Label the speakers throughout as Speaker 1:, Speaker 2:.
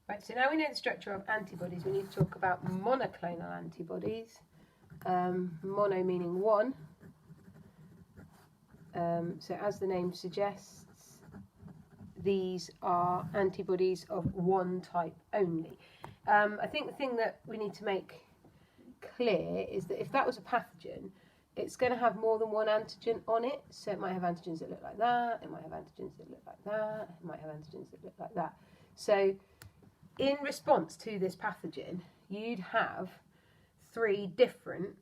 Speaker 1: Right, so now we know the structure of antibodies, we need to talk about monoclonal antibodies. Mono meaning one. So as the name suggests, these are antibodies of one type only. I think the thing that we need to make clear is that if that was a pathogen, it's going to have more than one antigen on it. So it might have antigens that look like that, it might have antigens that look like that, it might have antigens that look like that. So in response to this pathogen, you'd have 3 different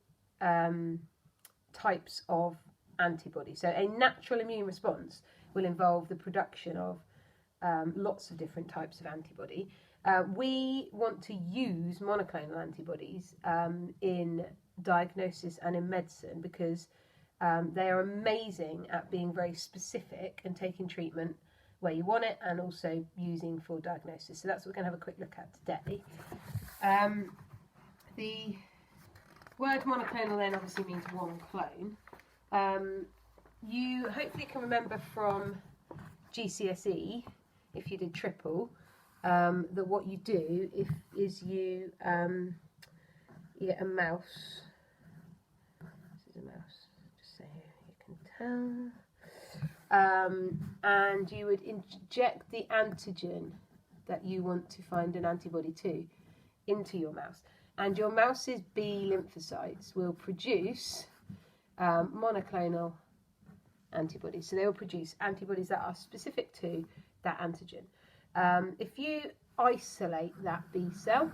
Speaker 1: types of antibodies. So a natural immune response will involve the production of lots of different types of antibody. We want to use monoclonal antibodies in diagnosis and in medicine because they are amazing at being very specific and taking treatment where you want it and also using for diagnosis. So that's what we're going to have a quick look at today. The word monoclonal then obviously means one clone. You hopefully can remember from GCSE, if you did triple, that what you do is you get a mouse. This is a mouse, just so you can tell. And you would inject the antigen that you want to find an antibody to into your mouse. And your mouse's B lymphocytes will produce monoclonal antibodies. So they will produce antibodies that are specific to that antigen. If you isolate that B cell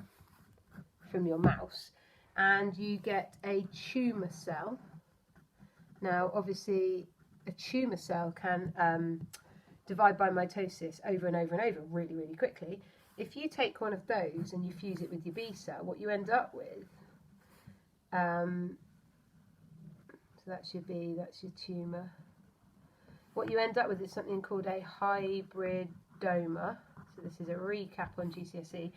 Speaker 1: from your mouse and you get a tumour cell, now obviously a tumour cell can divide by mitosis over and over and over really, really quickly. If you take one of those and you fuse it with your B cell, what you end up with, so that's your B, that's your tumour. What you end up with is something called a hybridoma. So this is a recap on GCSE.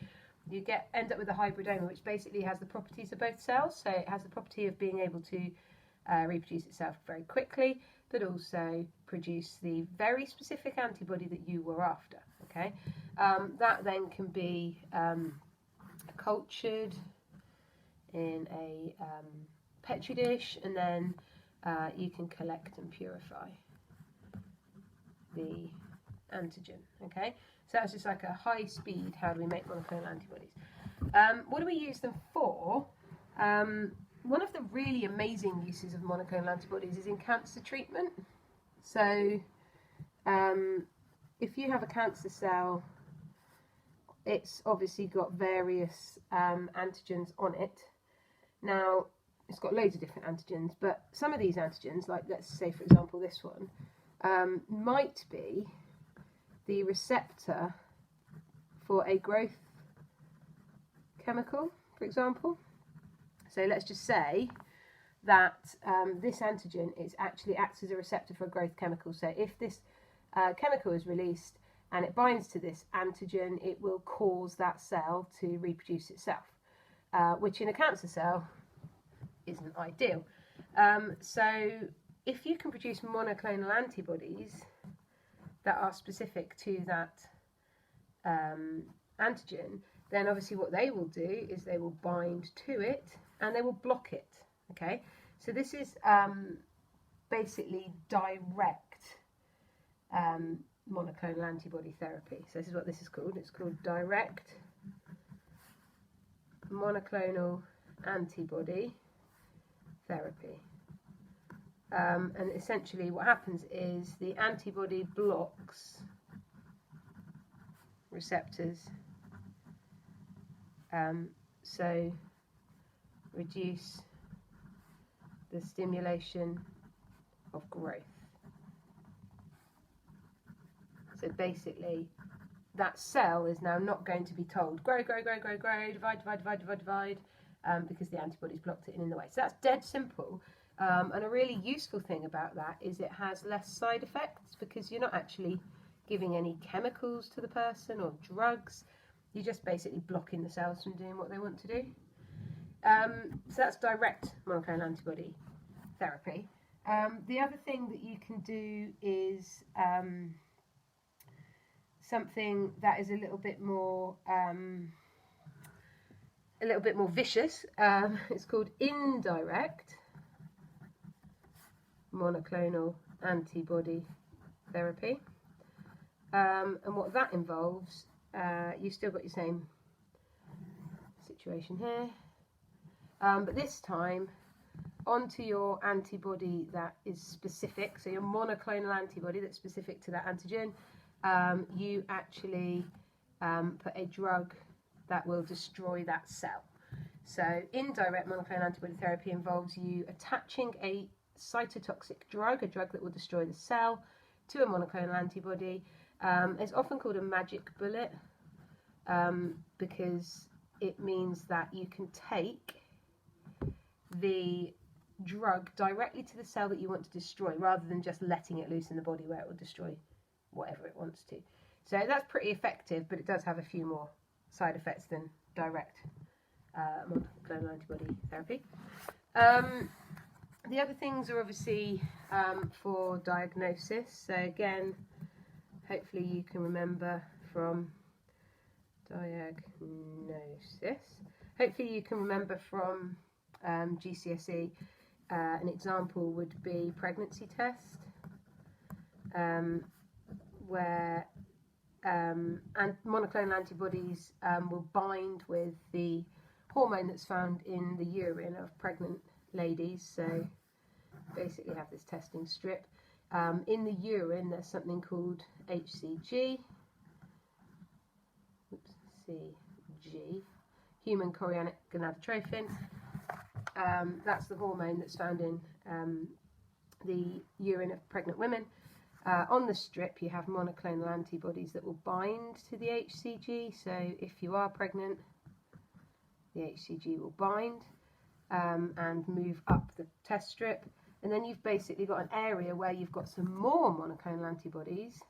Speaker 1: You end up with a hybridoma, which basically has the properties of both cells. So it has the property of being able to reproduce itself very quickly, but also produce the very specific antibody that you were after. Okay, that then can be cultured in a petri dish, and then you can collect and purify the antigen. Okay, so that's just like a high speed, how do we make monoclonal antibodies? What do we use them for? One of the really amazing uses of monoclonal antibodies is in cancer treatment. So if you have a cancer cell, it's obviously got various antigens on it. Now, it's got loads of different antigens, but some of these antigens, like let's say for example this one, might be the receptor for a growth chemical, for example. So let's just say that this antigen actually acts as a receptor for a growth chemical. So if this chemical is released and it binds to this antigen, it will cause that cell to reproduce itself, which in a cancer cell isn't ideal. So if you can produce monoclonal antibodies that are specific to that antigen, then obviously what they will do is they will bind to it and they will block it. Okay, so this is basically direct monoclonal antibody therapy. So this is what this is called. It's called direct monoclonal antibody therapy. And essentially what happens is the antibody blocks receptors, so reduce the stimulation of growth. So basically that cell is now not going to be told grow, grow, grow, grow, grow, divide, divide, divide, divide, divide, because the antibody's blocked it in the way. So that's dead simple. And a really useful thing about that is it has less side effects because you're not actually giving any chemicals to the person or drugs. You're just basically blocking the cells from doing what they want to do. So that's direct monoclonal antibody therapy. The other thing that you can do is something that is a little bit more vicious. It's called indirect monoclonal antibody therapy, and what that involves, you've still got your same situation here, but this time onto your antibody that is specific, so your monoclonal antibody that's specific to that antigen, you actually put a drug that will destroy that cell. So indirect monoclonal antibody therapy involves you attaching a cytotoxic drug, a drug that will destroy the cell, to a monoclonal antibody. It's often called a magic bullet because it means that you can take the drug directly to the cell that you want to destroy, rather than just letting it loose in the body where it will destroy whatever it wants to. So that's pretty effective, but it does have a few more side effects than direct monoclonal antibody therapy. The other things are obviously for diagnosis. So again, hopefully you can remember from GCSE. An example would be pregnancy test, where and monoclonal antibodies will bind with the hormone that's found in the urine of pregnant ladies. So basically have this testing strip. In the urine there's something called HCG, human chorionic gonadotrophin. That's the hormone that's found in the urine of pregnant women. On the strip you have monoclonal antibodies that will bind to the HCG, so if you are pregnant, the HCG will bind and move up the test strip, and then you've basically got an area where you've got some more monoclonal antibodies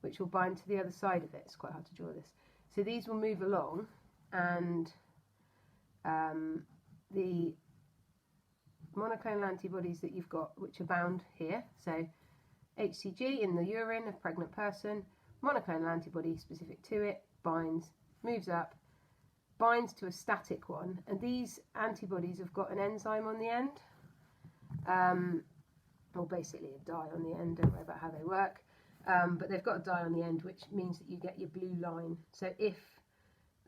Speaker 1: which will bind to the other side of it. It's quite hard to draw this. So these will move along, and the monoclonal antibodies that you've got, which are bound here, so HCG in the urine of a pregnant person, monoclonal antibody specific to it, binds, moves up, binds to a static one, and these antibodies have got an enzyme on the end, or basically a dye on the end, don't worry about how they work, but they've got a dye on the end, which means that you get your blue line. So if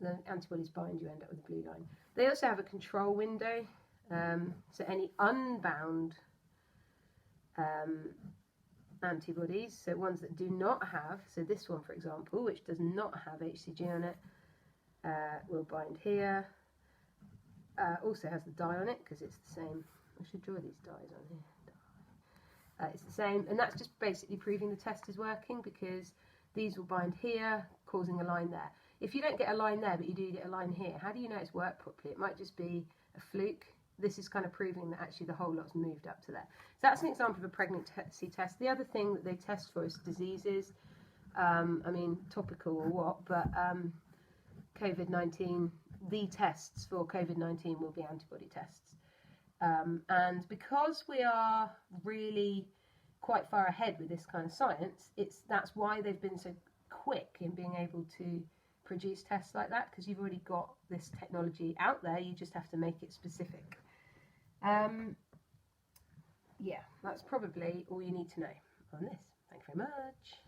Speaker 1: the antibodies bind, you end up with a blue line. They also have a control window, so any unbound antibodies, so ones that do not have, so this one for example, which does not have HCG on it, will bind here. Also has the dye on it because it's the same. I should draw these dyes on here. It's the same, and that's just basically proving the test is working, because these will bind here, causing a line there. If you don't get a line there, but you do get a line here, how do you know it's worked properly? It might just be a fluke. This is kind of proving that actually the whole lot's moved up to there. So that's an example of a pregnancy test. The other thing that they test for is diseases. I mean, topical or what, but COVID-19, the tests for COVID-19 will be antibody tests. And because we are really quite far ahead with this kind of science, that's why they've been so quick in being able to produce tests like that, because you've already got this technology out there, you just have to make it specific. Yeah, that's probably all you need to know on this. Thank you very much.